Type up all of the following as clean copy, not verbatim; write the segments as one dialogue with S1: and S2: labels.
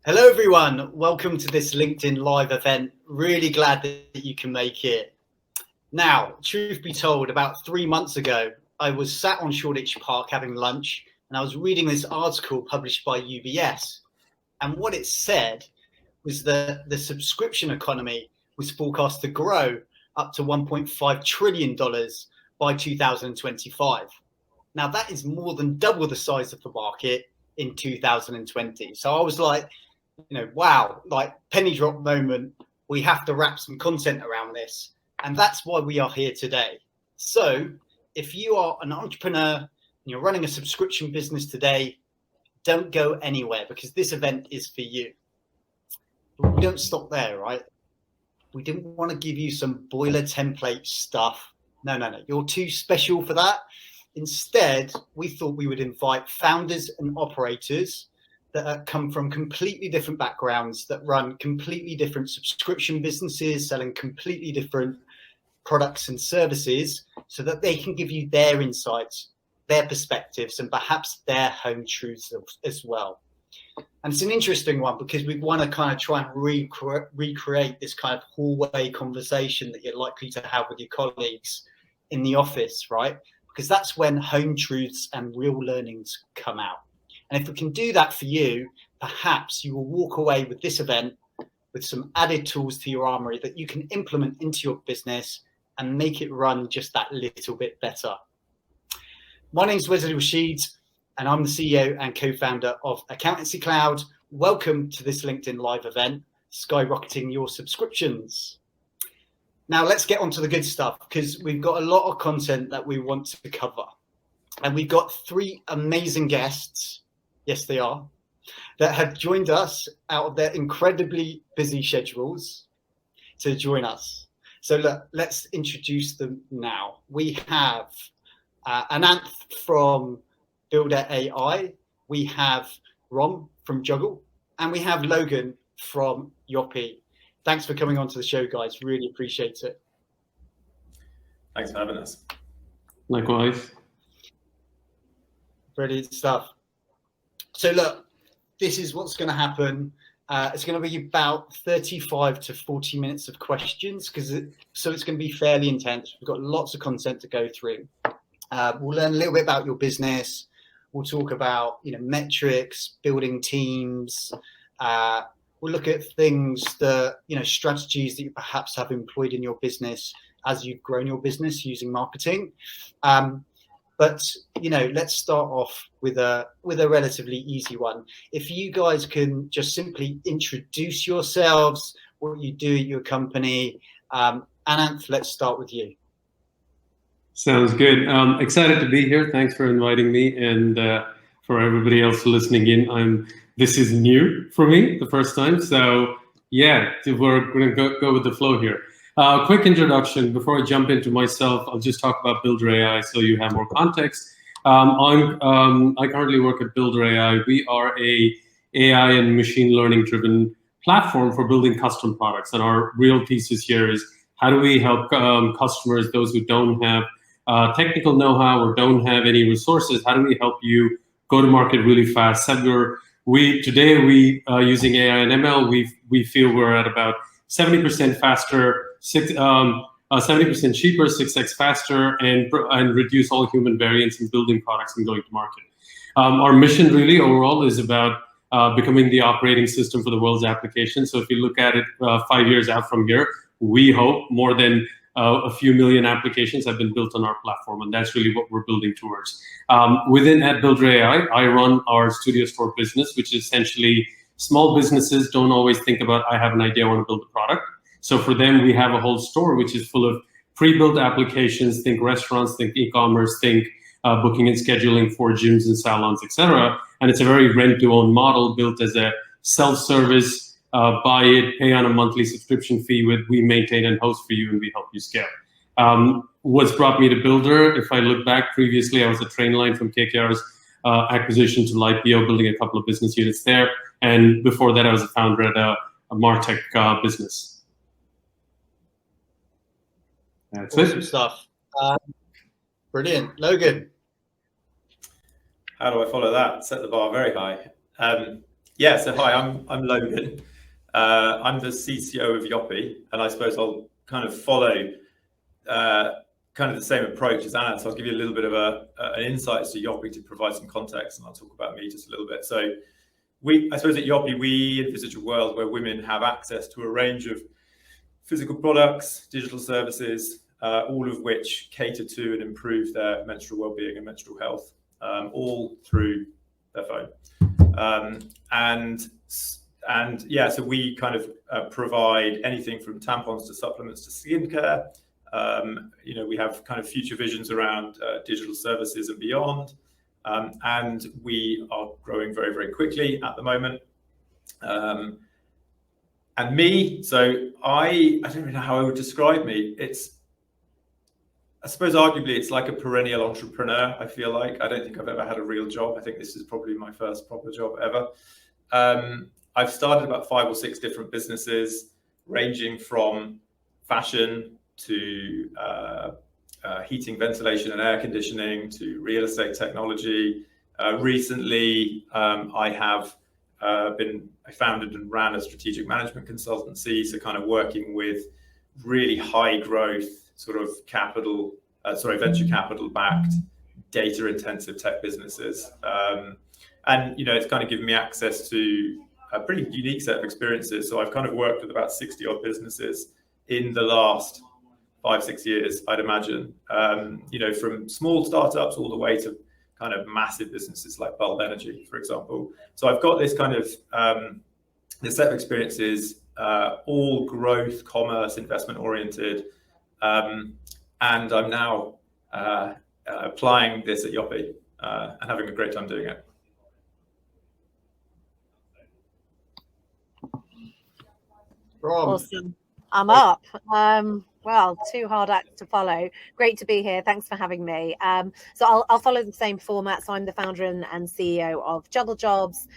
S1: Hello, everyone. Welcome to this LinkedIn Live event. Really glad that you can make it. Now, truth be told, about 3 months ago, I was sat on Shoreditch Park having lunch, and I was reading this article published by UBS. And what it said was that the subscription economy was forecast to grow up to $1.5 trillion by 2025. Now, that is more than double the size of the market in 2020. So I was like, wow, like penny drop moment. We have to wrap some content around this. And that's why we are here today. So if you are an entrepreneur and you're running a subscription business today, don't go anywhere because this event is for you. But we don't stop there, right? We didn't want to give you some boiler template stuff. No. You're too special for that. Instead, we thought we would invite founders and operators that come from completely different backgrounds, that run completely different subscription businesses, selling completely different products and services, so that they can give you their insights, their perspectives, and perhaps their home truths as well. And it's an interesting one because we want to kind of try and recreate this kind of hallway conversation that you're likely to have with your colleagues in the office, right? Because that's when home truths and real learnings come out. And if we can do that for you, perhaps you will walk away with this event with some added tools to your armory that you can implement into your business and make it run just that little bit better. My name's Rahid, and I'm the CEO and co-founder of Accountancy Cloud. Welcome to this LinkedIn Live event, skyrocketing your subscriptions. Now let's get on to the good stuff because we've got a lot of content that we want to cover. And we've got 3 amazing guests, yes they are, that have joined us out of their incredibly busy schedules to join us. So look, let's introduce them now. We have Ananth from Builder.ai, we have Rom from Juggle, and we have Logan from Yoppie. Thanks for coming on to the show, guys. Really appreciate it.
S2: Thanks for having us.
S3: Likewise.
S1: Brilliant stuff. So look, this is what's going to happen. It's going to be about 35 to 40 minutes of questions, so it's going to be fairly intense. We've got lots of content to go through. We'll learn a little bit about your business. We'll talk about metrics, building teams. We'll look at things that strategies that you perhaps have employed in your business as you've grown your business using marketing. But let's start off with a relatively easy one. If you guys can just simply introduce yourselves, what you do at your company. Ananth, let's start with you.
S3: Sounds good. Excited to be here. Thanks for inviting me, and for everybody else listening in. This is new for me, the first time. So yeah, we're going to go with the flow here. Quick introduction before I jump into myself. I'll just talk about Builder.ai so you have more context. I currently work at Builder.ai. We are a AI and machine learning driven platform for building custom products. And our real thesis here is how do we help customers, those who don't have technical know-how or don't have any resources, how do we help you go to market really fast? Today, using AI and ML, we feel we're at about 70% faster, 70% cheaper, 6x faster, and reduce all human variance in building products and going to market. Our mission really overall is about becoming the operating system for the world's applications. So if you look at it 5 years out from here, we hope more than a few million applications have been built on our platform, and that's really what we're building towards. Within at Builder.ai, I run our studio store business, which is essentially small businesses don't always think about, I have an idea, I want to build a product. So for them, we have a whole store which is full of pre-built applications, think restaurants, think e-commerce, think booking and scheduling for gyms and salons, etc. And it's a very rent-to-own model built as a self-service, buy it, pay on a monthly subscription fee we maintain and host for you, and we help you scale. What's brought me to Builder? If I look back previously, I was a train line from KKR's acquisition to IPO, building a couple of business units there. And before that, I was a founder at a MarTech business. That's
S1: awesome
S3: it.
S1: Stuff. Brilliant. Logan.
S2: How do I follow that? Set the bar very high. Yeah, so hi, I'm Logan. I'm the CCO of Yoppie, and I suppose I'll kind of follow kind of the same approach as Ananth. So I'll give you a little bit of an insight to Yoppie to provide some context, and I'll talk about me just a little bit. So I suppose at Yoppie, we envisage a world where women have access to a range of physical products, digital services, all of which cater to and improve their menstrual well-being and menstrual health, all through their phone. And yeah, so we kind of provide anything from tampons to supplements to skincare. We have kind of future visions around digital services and beyond. And we are growing very, very quickly at the moment. And me, so I don't really know how I would describe me. I suppose arguably it's like a perennial entrepreneur, I feel like. I don't think I've ever had a real job. I think this is probably my first proper job ever. I've started about 5 or 6 different businesses, ranging from fashion to heating, ventilation and air conditioning to real estate technology. Recently, I founded and ran a strategic management consultancy, so kind of working with really high growth sort of venture capital backed data intensive tech businesses. And it's kind of given me access to a pretty unique set of experiences. So I've kind of worked with about 60 odd businesses in the last 5-6 years, I'd imagine, from small startups all the way to kind of massive businesses like Bulb Energy, for example. So I've got this kind of this set of experiences, all growth, commerce, investment oriented. And I'm now applying this at Yoppie and having a great time doing it.
S4: Awesome. I'm up. Well, 2 hard acts to follow. Great to be here. Thanks for having me. So I'll follow the same format. So I'm the founder and CEO of Juggle Jobs.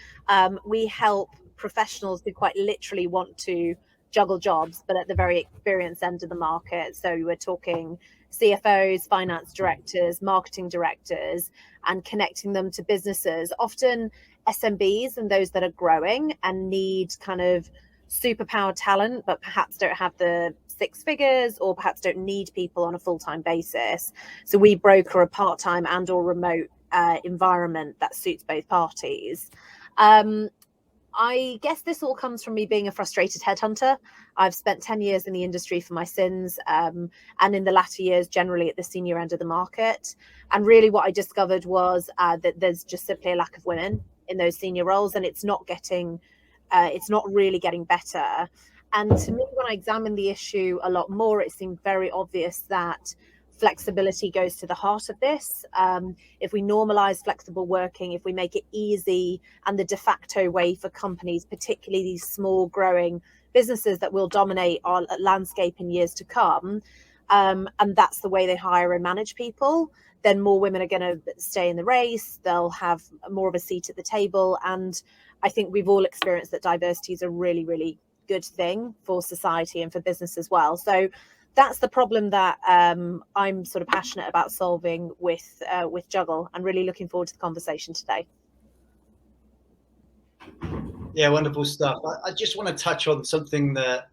S4: We help professionals who quite literally want to juggle jobs, but at the very experienced end of the market. So we're talking CFOs, finance directors, marketing directors, and connecting them to businesses, often SMBs and those that are growing and need kind of superpower talent, but perhaps don't have the 6 figures or perhaps don't need people on a full-time basis. So we broker a part-time and or remote environment that suits both parties. I guess this all comes from me being a frustrated headhunter. I've spent 10 years in the industry for my sins, and in the latter years, generally at the senior end of the market. And really what I discovered was that there's just simply a lack of women in those senior roles, and it's not really getting better. And to me, when I examined the issue a lot more, it seemed very obvious that flexibility goes to the heart of this. If we normalize flexible working, if we make it easy and the de facto way for companies, particularly these small growing businesses that will dominate our landscape in years to come, and that's the way they hire and manage people, then more women are going to stay in the race. They'll have more of a seat at the table. And I think we've all experienced that diversity is a really, really good thing for society and for business as well. So that's the problem that I'm sort of passionate about solving with Juggle, and really looking forward to the conversation today.
S1: Yeah, wonderful stuff. I just want to touch on something that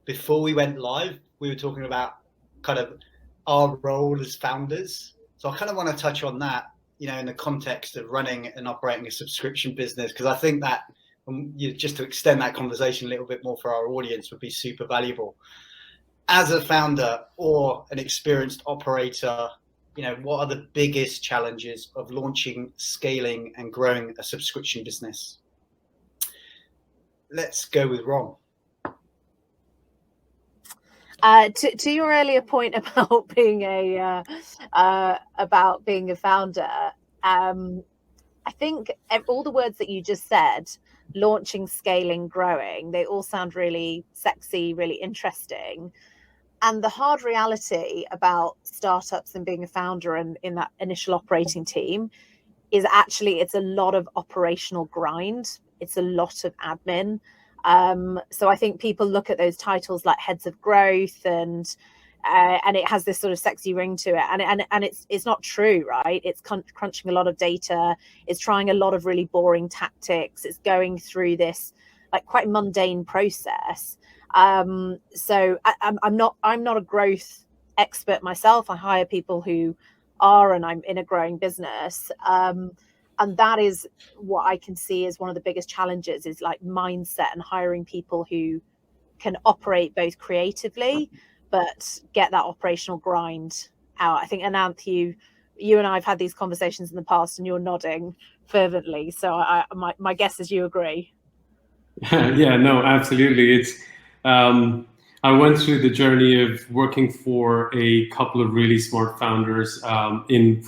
S1: before we went live, we were talking about kind of our role as founders. So I kind of want to touch on that, in the context of running and operating a subscription business, because I think that just to extend that conversation a little bit more for our audience would be super valuable. As a founder or an experienced operator, what are the biggest challenges of launching, scaling, and growing a subscription business? Let's go with Ron.
S4: To your earlier point about being a founder, I think all the words that you just said, launching, scaling, growing, they all sound really sexy, really interesting. And the hard reality about startups and being a founder and in that initial operating team is actually it's a lot of operational grind. It's a lot of admin. So I think people look at those titles like heads of growth and and it has this sort of sexy ring to it, and it's not true, right? It's crunching a lot of data, it's trying a lot of really boring tactics, it's going through this like quite mundane process. So I'm not a growth expert myself. I hire people who are, and I'm in a growing business, and that is what I can see as one of the biggest challenges, is like mindset and hiring people who can operate both creatively but get that operational grind out. I think, Ananth, you and I have had these conversations in the past, and you're nodding fervently, so my guess is you agree.
S3: Yeah, no, absolutely. It's I went through the journey of working for a couple of really smart founders in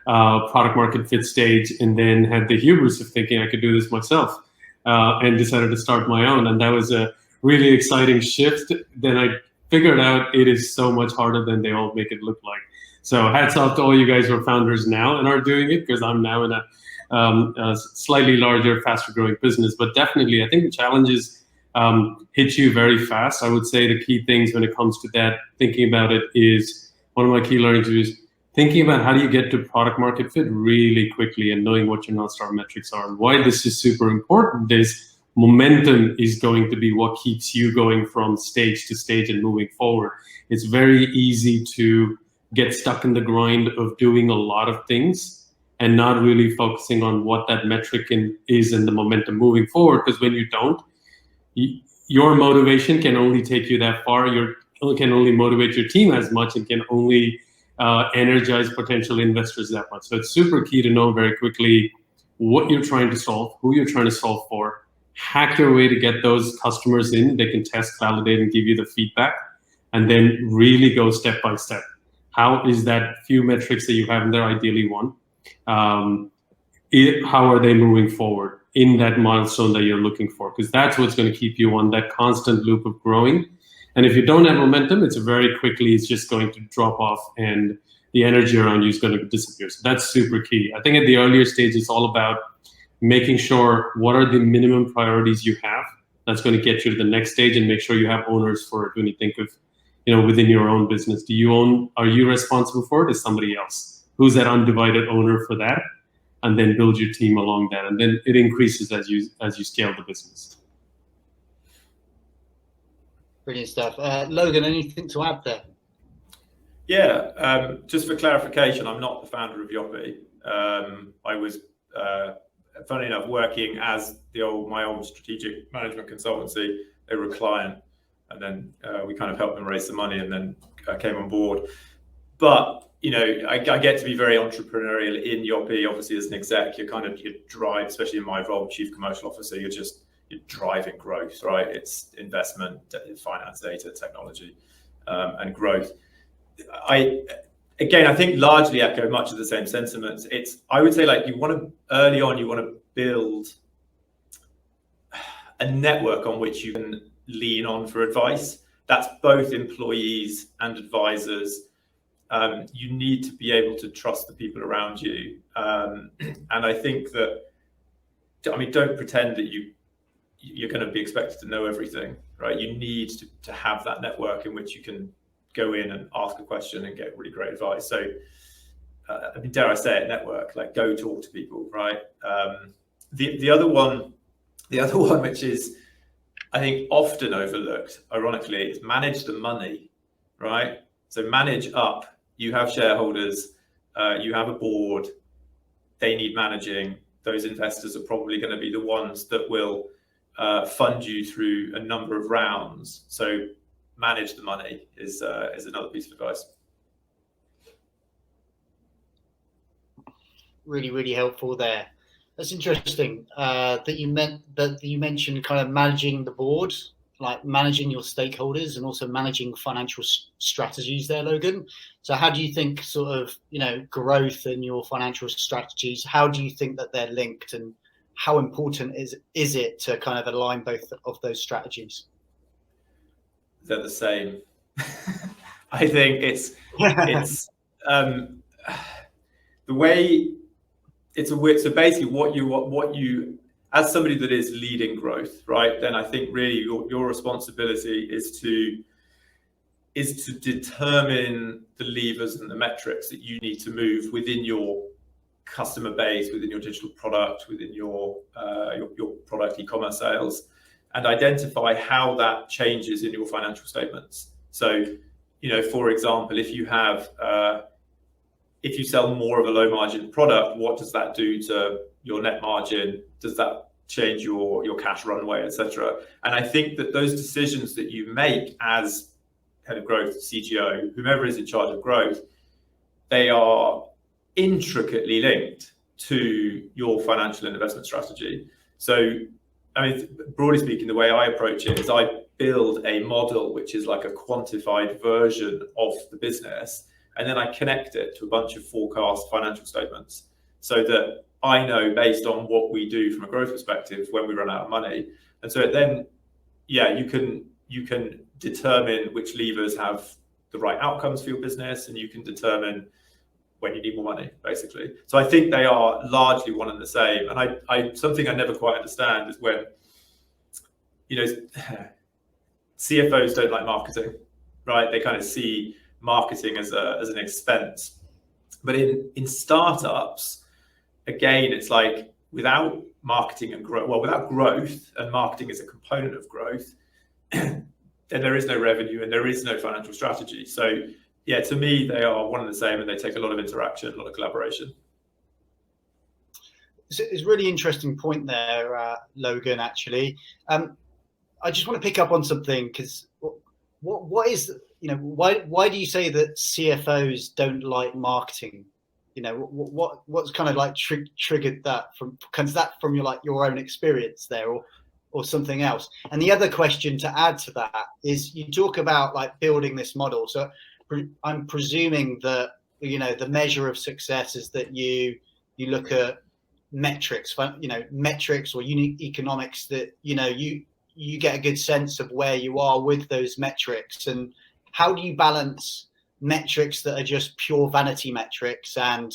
S3: product market fit stage, and then had the hubris of thinking I could do this myself, and decided to start my own. And that was a really exciting shift. Then I figured out it is so much harder than they all make it look like. So hats off to all you guys who are founders now and are doing it, because I'm now in a slightly larger, faster growing business. But definitely, I think the challenges hit you very fast. I would say the key things when it comes to that, thinking about it, is one of my key learnings is thinking about how do you get to product market fit really quickly, and knowing what your North Star metrics are. And why this is super important is momentum is going to be what keeps you going from stage to stage and moving forward. It's very easy to get stuck in the grind of doing a lot of things and not really focusing on what that metric is and the momentum moving forward. Because when you don't, your motivation can only take you that far. You can only motivate your team as much, and can only energize potential investors that much. So it's super key to know very quickly what you're trying to solve, who you're trying to solve for, hack your way to get those customers in. They can test, validate, and give you the feedback, and then really go step by step. How is that few metrics that you have in there, ideally one, how are they moving forward in that milestone that you're looking for? Because that's what's going to keep you on that constant loop of growing. And if you don't have momentum, it's just going to drop off, and the energy around you is going to disappear. So that's super key. I think at the earlier stage, it's all about making sure what are the minimum priorities you have that's going to get you to the next stage, and make sure you have owners for it. When you think of, within your own business, are you responsible for it? Is somebody else? Who's that undivided owner for that? And then build your team along that. And then it increases as you scale the business.
S1: Brilliant stuff. Logan, anything to add there?
S2: Yeah, just for clarification, I'm not the founder of Yoppie. I was, funny enough, working as my old strategic management consultancy. They were a client, and then we kind of helped them raise the money, and then came on board. But I get to be very entrepreneurial in Yoppie. Obviously, as an exec, you drive, especially in my role, chief commercial officer, you're driving growth, right? It's investment, finance, data, technology, and growth. I think largely echo much of the same sentiments. I would say, like, early on, you want to build a network on which you can lean on for advice. That's both employees and advisors. You need to be able to trust the people around you. And I think that, don't pretend that you're going to be expected to know everything, right? You need to have that network in which you can go in and ask a question and get really great advice. So, dare I say it, network, like, go talk to people, right? The other one, which is, I think, often overlooked, ironically, is manage the money, right? So manage up. You have shareholders, you have a board, they need managing. Those investors are probably going to be the ones that will fund you through a number of rounds. So manage the money is another piece of advice.
S1: Really, really helpful there. That's interesting that you mentioned kind of managing the board, like managing your stakeholders, and also managing financial strategies there, Logan. So how do you think sort of, growth and your financial strategies, how do you think that they're linked, and how important is it to kind of align both of those strategies?
S2: They're the same. I think it's the way it's a weird, so basically what you as somebody that is leading growth, right, then I think really your responsibility is to is to determine the levers and the metrics that you need to move within your customer base, within your digital product, within your product e-commerce sales, and identify how that changes in your financial statements. So, for example, if you sell more of a low margin product, what does that do to your net margin? Does that change your cash runway, etc.? And I think that those decisions that you make as head of growth, CGO, whomever is in charge of growth, they are intricately linked to your financial and investment strategy. So, I mean, broadly speaking, the way I approach it is I build a model which is like a quantified version of the business, and then I connect it to a bunch of forecast financial statements so that I know, based on what we do from a growth perspective, when we run out of money. And so then, yeah, you can determine which levers have the right outcomes for your business, and you can determine when you need more money, basically. So I think they are largely one and the same. And I something I never quite understand is when, CFOs don't like marketing, right? They kind of see marketing as an expense. But in startups, again, it's like without marketing and growth, without growth, and marketing is a component of growth, then there is no revenue and there is no financial strategy. So yeah, to me, they are one and the same, and they take a lot of interaction, a lot of collaboration.
S1: It's a really interesting point there, Logan, actually. I just want to pick up on something, because what is, why do you say that CFOs don't like marketing? What's kind of like triggered that from? Comes that from your own experience there, or something else? And the other question to add to that is, you talk about like building this model. So I'm presuming that the measure of success is that you look at metrics, metrics or unit economics, that you get a good sense of where you are with those metrics. And how do you balance metrics that are just pure vanity metrics and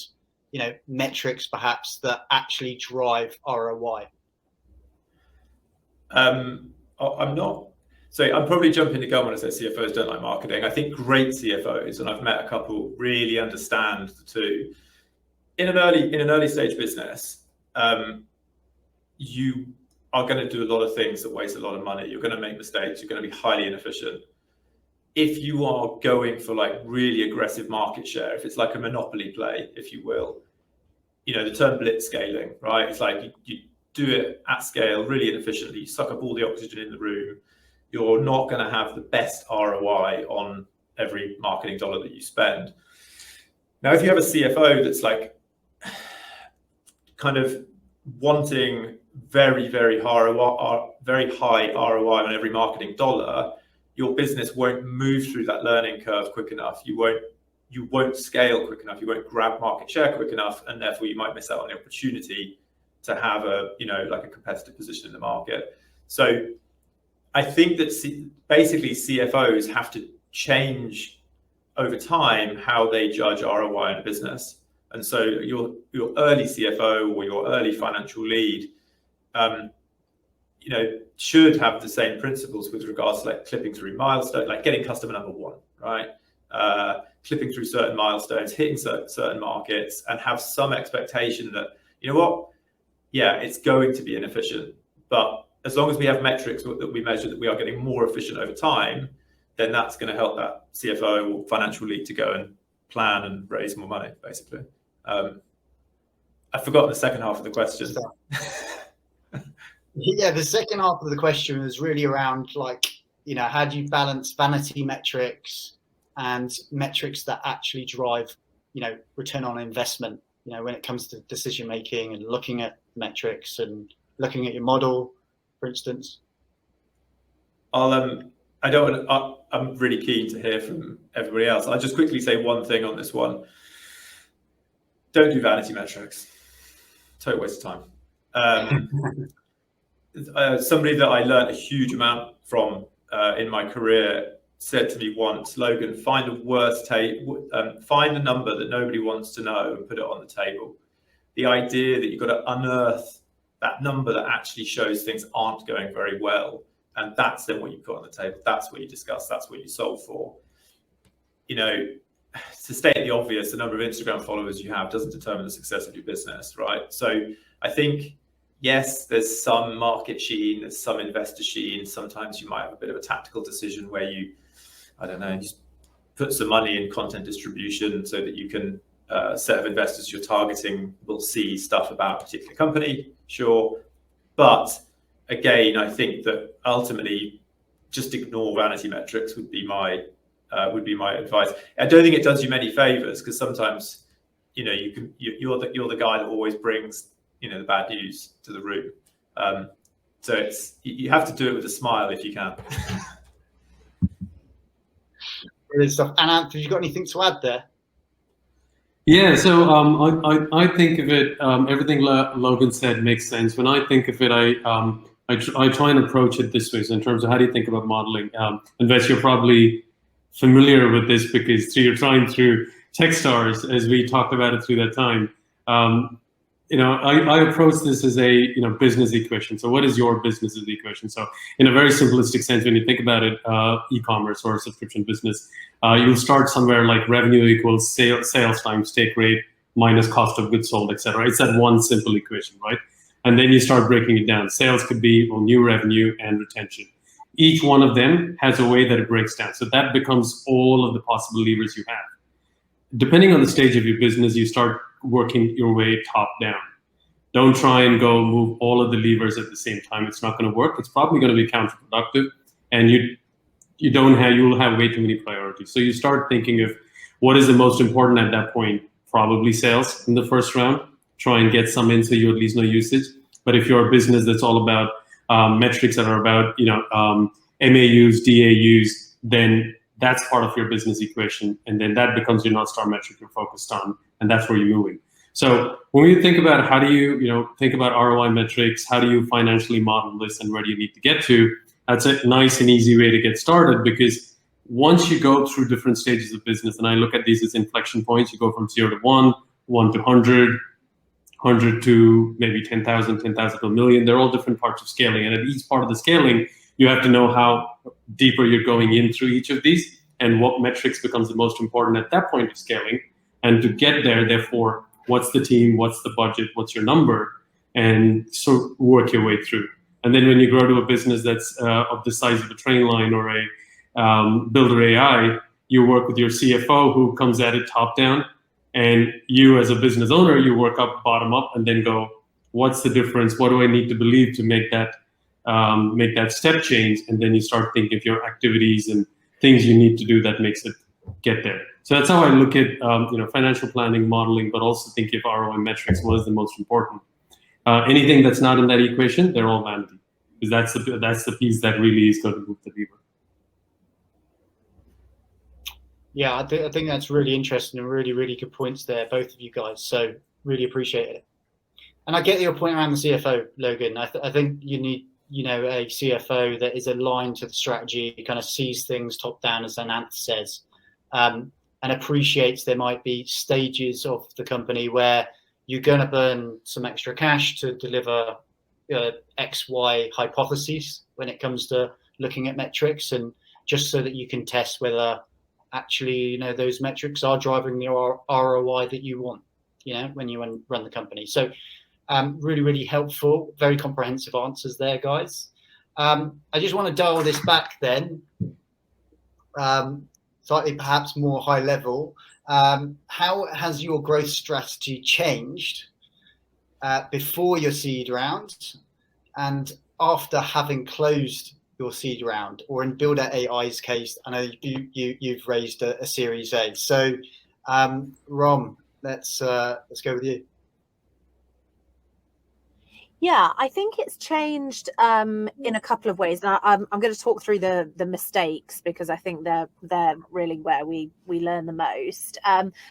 S1: metrics perhaps that actually drive ROI?
S2: So I'm probably jumping the gun when I say CFOs don't like marketing. I think great CFOs, and I've met a couple, really understand the two. In an early stage business, you are going to do a lot of things that waste a lot of money. You're going to make mistakes. You're going to be highly inefficient. If you are going for like really aggressive market share, if it's like a monopoly play, if you will, the term blitz scaling, right? It's like you do it at scale, really inefficiently. You suck up all the oxygen in the room. You're not going to have the best ROI on every marketing dollar that you spend. Now, if you have a CFO that's like kind of wanting very, very high ROI on every marketing dollar, your business won't move through that learning curve quick enough. You won't scale quick enough. You won't grab market share quick enough, and therefore you might miss out on the opportunity to have a competitive position in the market. So I think that basically CFOs have to change over time how they judge ROI in a business. And so your early CFO or your early financial lead, should have the same principles with regards to like clipping through milestones, like getting customer number one, right? Clipping through certain milestones, hitting certain markets, and have some expectation that, it's going to be inefficient, but as long as we have metrics that we measure that we are getting more efficient over time, then that's going to help that CFO or financial lead to go and plan and raise more money, basically. I've forgotten the second half of the question.
S1: Yeah, the second half of the question was really around how do you balance vanity metrics and metrics that actually drive, return on investment, when it comes to decision making and looking at metrics and looking at your model, for instance.
S2: I'm really keen to hear from everybody else. I'll just quickly say one thing on this one. Don't do vanity metrics. Total waste of time. Somebody that I learned a huge amount from in my career said to me once, Logan, find a number that nobody wants to know and put it on the table. The idea that you've got to unearth that number that actually shows things aren't going very well, and that's then what you put on the table. That's what you discuss. That's what you solve for. to state the obvious, the number of Instagram followers you have doesn't determine the success of your business, right? So I think, yes, there's some market sheen, there's some investor sheen. Sometimes you might have a bit of a tactical decision where you, I don't know, just put some money in content distribution so that you can, set of investors you're targeting will see stuff about a particular company, sure. But again, I think that ultimately just ignore vanity metrics would be my advice. I don't think it does you many favors, because sometimes, you're the guy that always brings, the bad news to the room. So you have to do it with a smile if you can.
S1: Brilliant stuff. Ananth, have you got anything to add there?
S3: Yeah, so I think of it, everything Logan said makes sense. When I think of it, I try and approach it this way. So in terms of how do you think about modeling, Unless you're probably familiar with this because through your time through Techstars, as we talked about it through that time, I approach this as a business equation. So what is your business equation? So in a very simplistic sense, when you think about it, e-commerce or a subscription business, you'll start somewhere like revenue equals sales times take rate minus cost of goods sold, etc. It's that one simple equation, right? And then you start breaking it down. Sales could be new revenue and retention. Each one of them has a way that it breaks down. So that becomes all of the possible levers you have. Depending on the stage of your business, you start working your way top down. Don't try and go move all of the levers at the same time. It's not going to work. It's probably going to be counterproductive, and you'll have way too many priorities. So you start thinking of what is the most important at that point. Probably sales in the first round. Try and get some in so you at least know usage. But if you're a business that's all about metrics that are about MAUs, DAUs, then that's part of your business equation, and then that becomes your North Star metric you're focused on, and that's where you're moving. So when you think about how do you think about ROI metrics, how do you financially model this, and where do you need to get to, that's a nice and easy way to get started, because once you go through different stages of business, and I look at these as inflection points, you go from 0 to 1, 1 to 100, 100 to maybe 10,000, 10,000 to a million. They're all different parts of scaling, and at each part of the scaling, you have to know how deeper you're going in through each of these and what metrics becomes the most important at that point of scaling. And to get there, therefore, what's the team, what's the budget, what's your number, and so work your way through. And then when you grow to a business that's of the size of a train line or a Builder.ai, you work with your CFO who comes at it top down, and you as a business owner, you work up bottom up and then go, what's the difference? What do I need to believe to make that step change? And then you start thinking of your activities and things you need to do that makes it get there. So that's how I look at financial planning, modeling, but also thinking of ROI metrics. What is the most important? Anything that's not in that equation, they're all vanity, because that's the piece that really is going to move the lever.
S1: Yeah, I think that's really interesting and really, really good points there, both of you guys. So really appreciate it. And I get your point around the CFO, Logan. I think you need a CFO that is aligned to the strategy, kind of sees things top down, as Ananth says, and appreciates there might be stages of the company where you're going to burn some extra cash to deliver XY hypotheses when it comes to looking at metrics, and just so that you can test whether actually those metrics are driving the ROI that you want, when you run the company. So really, really helpful, very comprehensive answers there, guys. I just want to dial this back then, slightly perhaps more high level. How has your growth strategy changed before your seed round and after having closed your seed round, or in Builder.ai's case, I know you've raised a Series A. So, Rom, let's go with you.
S4: Yeah, I think it's changed in a couple of ways. Now, I'm going to talk through the mistakes, because I think they're really where we learn the most.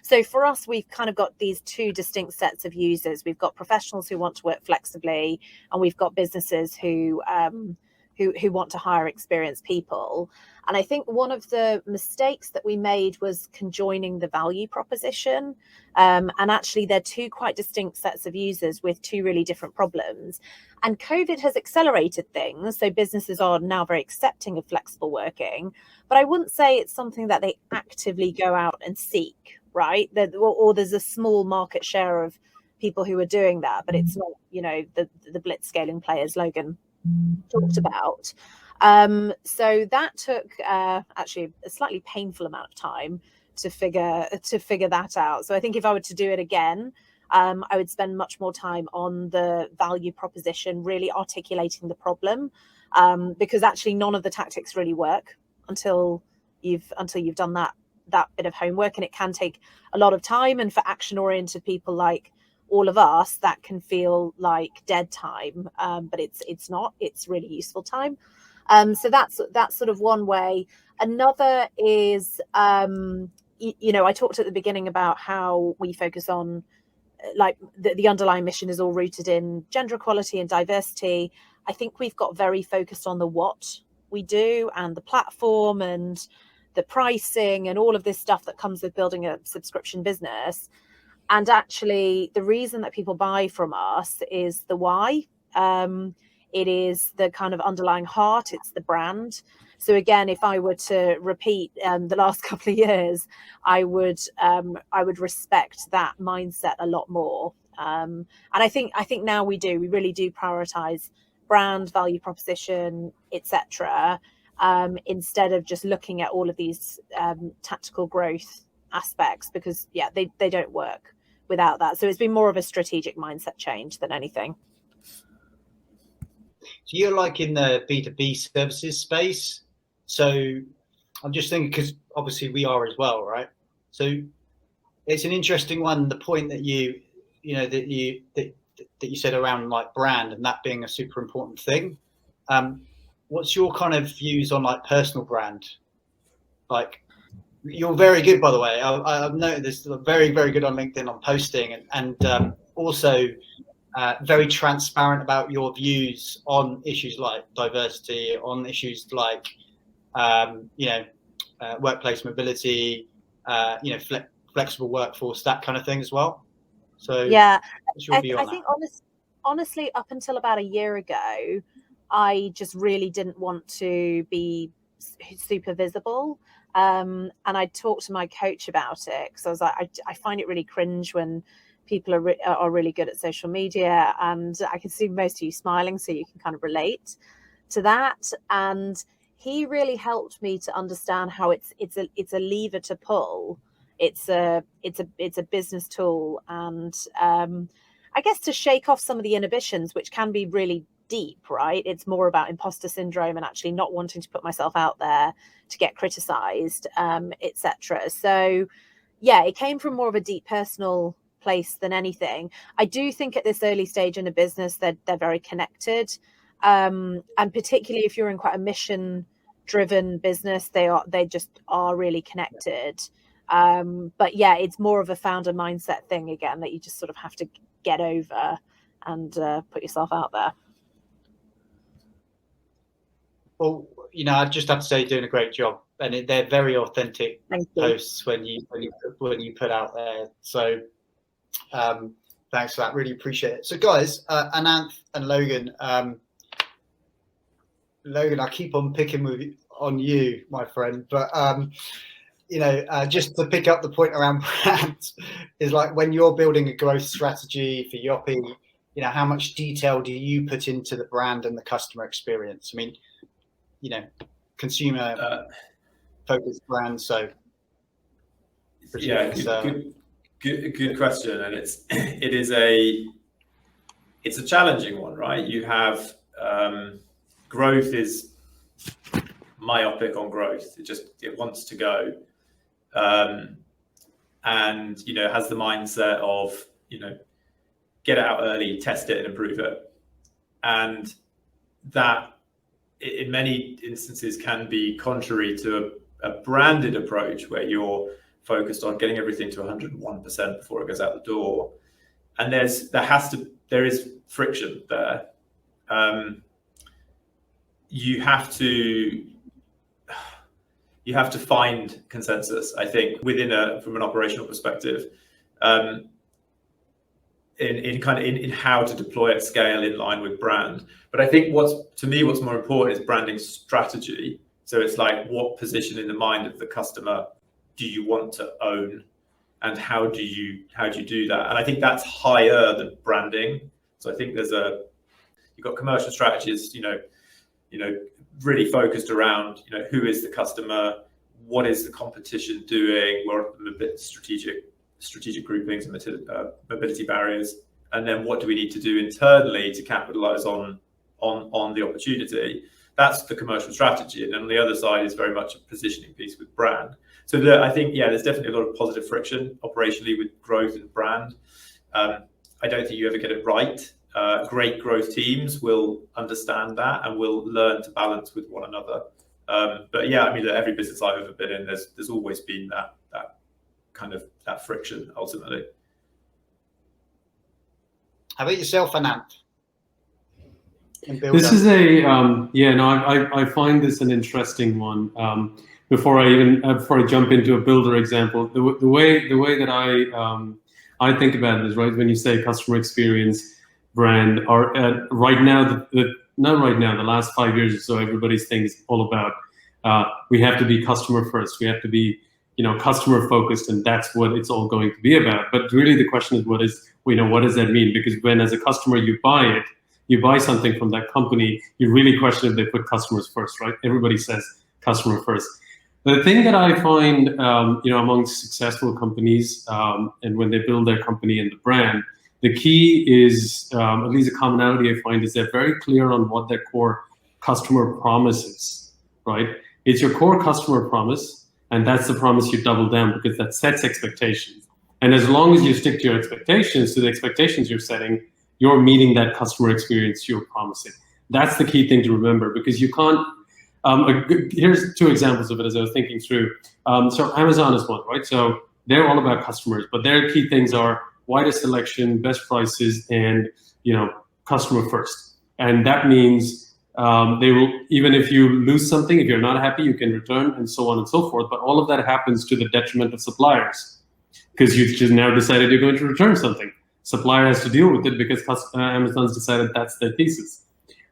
S4: So for us, we've kind of got these two distinct sets of users. We've got professionals who want to work flexibly, and we've got businesses who who want to hire experienced people. And I think one of the mistakes that we made was conjoining the value proposition. And actually, they're two quite distinct sets of users with two really different problems. And COVID has accelerated things. So businesses are now very accepting of flexible working. But I wouldn't say it's something that they actively go out and seek, right? Or there's a small market share of people who are doing that, but it's not, the blitz scaling players Logan talked about. So that took actually a slightly painful amount of time to figure that out. So I think if I were to do it again, I would spend much more time on the value proposition, really articulating the problem, because actually none of the tactics really work until you've done that bit of homework, and it can take a lot of time. And for action-oriented people like all of us, that can feel like dead time, but it's not. It's really useful time. So that's sort of one way. Another is, I talked at the beginning about how we focus on, like, the underlying mission is all rooted in gender equality and diversity. I think we've got very focused on the what we do and the platform and the pricing and all of this stuff that comes with building a subscription business. And actually, the reason that people buy from us is the why. It is the kind of underlying heart. It's the brand. So again, if I were to repeat the last couple of years, I would respect that mindset a lot more. And I think now we really do prioritize brand, value proposition, etc., instead of just looking at all of these tactical growth aspects, because they don't work without that. So it's been more of a strategic mindset change than anything.
S1: So you're like in the B2B services space. So I'm just thinking, because obviously we are as well, right? So it's an interesting one, the point that you said around like brand and that being a super important thing. What's your kind of views on like personal brand? Like, you're very good, by the way. I've noted this, very, very good on LinkedIn on posting, and also very transparent about your views on issues like diversity, on issues like workplace mobility, flexible workforce, that kind of thing as well. So
S4: yeah,
S1: what's your view on
S4: I think honestly, up until about a year ago, I just really didn't want to be super visible. And I talked to my coach about it, because I was like, I find it really cringe when people are really good at social media, and I can see most of you smiling, so you can kind of relate to that. And he really helped me to understand how it's a lever to pull. It's a business tool, and I guess to shake off some of the inhibitions, which can be really deep, right? It's more about imposter syndrome and actually not wanting to put myself out there to get criticized, etc. So it came from more of a deep personal place than anything. I do think at this early stage in a business they're very connected, and particularly if you're in quite a mission driven business, they just are really connected. But it's more of a founder mindset thing again, that you just sort of have to get over and put yourself out there.
S1: Well, I just have to say, you're doing a great job, and they're very authentic posts when you put out there. So thanks for that. Really appreciate it. So guys, Ananth and Logan, I keep on picking on you, my friend, but just to pick up the point around brands, is like, when you're building a growth strategy for Yoppie, how much detail do you put into the brand and the customer experience? I mean, consumer focused brand. So
S2: good question, and it's a challenging one, right? You have growth is myopic on growth. It wants to go, and has the mindset of get it out early, test it, and improve it, and that in many instances can be contrary to a branded approach where you're focused on getting everything to 101% before it goes out the door. And there is friction there. you have to find consensus, I think, from an operational perspective, in how to deploy at scale in line with brand. But I think what's more important is branding strategy. So it's like, what position in the mind of the customer do you want to own, and how do you do that? And I think that's higher than branding. So I think you've got commercial strategies, really focused around, who is the customer, what is the competition doing, what are the strategic groupings and mobility barriers, and then what do we need to do internally to capitalize on the opportunity. That's the commercial strategy. And then on the other side is very much a positioning piece with brand. So I think, there's definitely a lot of positive friction operationally with growth and brand. I don't think you ever get it right. Great growth teams will understand that and will learn to balance with one another. But every business I've ever been in, there's always been that kind of that friction ultimately.
S1: How about yourself, Ananth?
S3: This is I find this an interesting one. Before I jump into a builder example, the way that I think about it is, right, when you say customer experience, brand, or right now, the last 5 years or so, everybody's thing is all about we have to be customer first. We have to be customer focused, and that's what it's all going to be about. But really, the question is, what does that mean? Because when, as a customer, you buy something from that company, you really question if they put customers first, right? Everybody says customer first. The thing that I find, amongst successful companies, and when they build their company and the brand, the key is, at least a commonality I find, is they're very clear on what their core customer promise is, right? It's your core customer promise, and that's the promise you double down, because that sets expectations. And as long as you stick to your expectations, to the expectations you're setting, you're meeting that customer experience you're promising. That's the key thing to remember, because you can't. Here's two examples of it as I was thinking through. So Amazon is one, right? So they're all about customers, but their key things are widest selection, best prices, and customer first. And that means they will, even if you lose something, if you're not happy, you can return, and so on and so forth. But all of that happens to the detriment of suppliers, because you've just now decided you're going to return something. Supplier has to deal with it because Amazon's decided that's their thesis.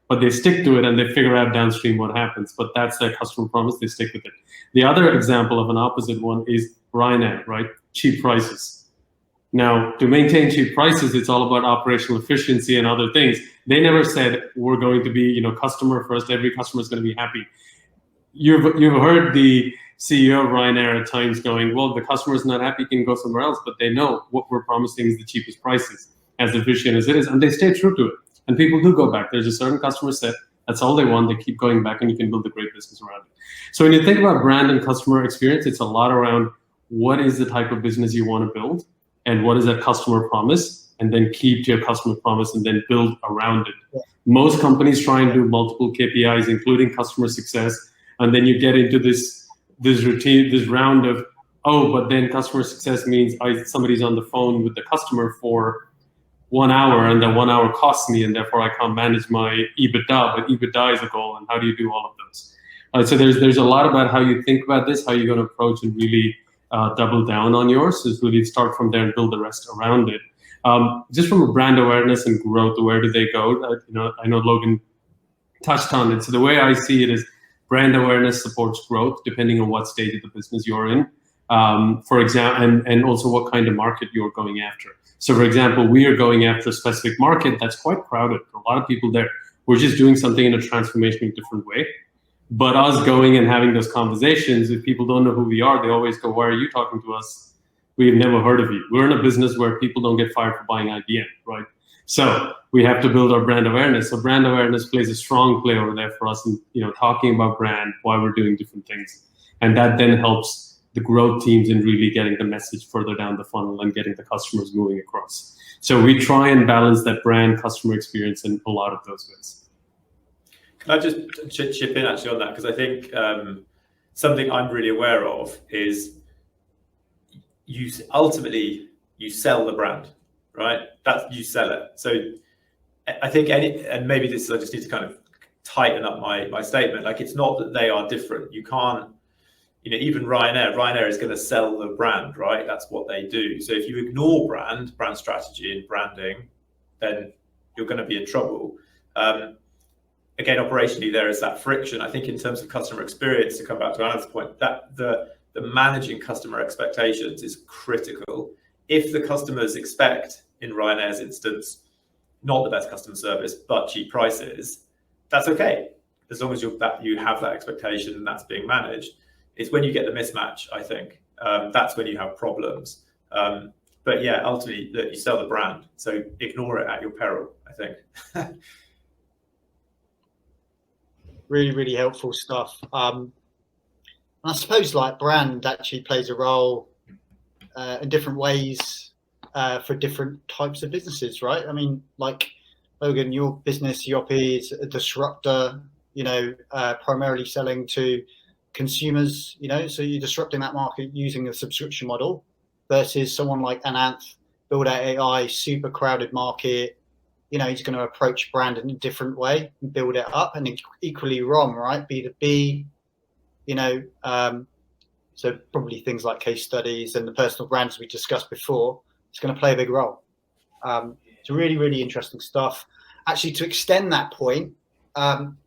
S3: But they stick to it and they figure out downstream what happens. But that's their customer promise, they stick with it. The other example of an opposite one is Ryanair, right? Cheap prices. Now, to maintain cheap prices, it's all about operational efficiency and other things. They never said we're going to be, customer first, every customer is going to be happy. You've heard the CEO of Ryanair at times going, well, the customer is not happy, can go somewhere else, but they know what we're promising is the cheapest prices, as efficient as it is, and they stay true to it. And people do go back. There's a certain customer set, that's all they want, they keep going back, and you can build a great business around it. So when you think about brand and customer experience, it's a lot around what is the type of business you want to build, and what is that customer promise, and then keep to your customer promise and then build around it. Yeah. Most companies try and do multiple KPIs, including customer success, and then you get into this routine, this round of, but then customer success means somebody's on the phone with the customer for 1 hour, and that 1 hour costs me, and therefore I can't manage my EBITDA, but EBITDA is a goal, and how do you do all of those? So there's a lot about how you think about this, how you're going to approach and really double down on yours. Is really start from there and build the rest around it. Just from a brand awareness and growth, where do they go? I know Logan touched on it. So the way I see it is brand awareness supports growth depending on what stage of the business you're in. For example, and also what kind of market you're going after. So for example, we are going after a specific market that's quite crowded. A lot of people there. We're just doing something in a transformationally different way. But us going and having those conversations, if people don't know who we are, they always go, why are you talking to us? We've never heard of you. We're in a business where people don't get fired for buying IBM, right? So we have to build our brand awareness. So brand awareness plays a strong play over there for us in, talking about brand, why we're doing different things. And that then helps the growth teams in really getting the message further down the funnel and getting the customers moving across. So we try and balance that brand customer experience in a lot of those ways.
S2: Can I just chip in actually on that? Because I think something I'm really aware of is you sell the brand, right? You sell it. So I think and maybe this, I just need to kind of tighten up my statement. Like, it's not that they are different. You can't, even Ryanair is going to sell the brand, right? That's what they do. So if you ignore brand strategy and branding, then you're going to be in trouble. Again, operationally, there is that friction. I think in terms of customer experience, to come back to Ananth's point, that the managing customer expectations is critical. If the customers expect, in Ryanair's instance, not the best customer service, but cheap prices, that's okay, as long as you have that expectation and that's being managed. It's when you get the mismatch, I think, that's when you have problems. But yeah, ultimately, you sell the brand, so ignore it at your peril, I think.
S1: Really, really helpful stuff. And I suppose like brand actually plays a role in different ways for different types of businesses, right? I mean, like Logan, your business, Yoppie, is a disruptor, primarily selling to consumers, so you're disrupting that market using a subscription model versus someone like Ananth, Builder.ai, super crowded market. He's going to approach brand in a different way and build it up. And equally Rom, right? B2B, so probably things like case studies and the personal brands we discussed before, it's going to play a big role. It's really, really interesting stuff. Actually, to extend that point,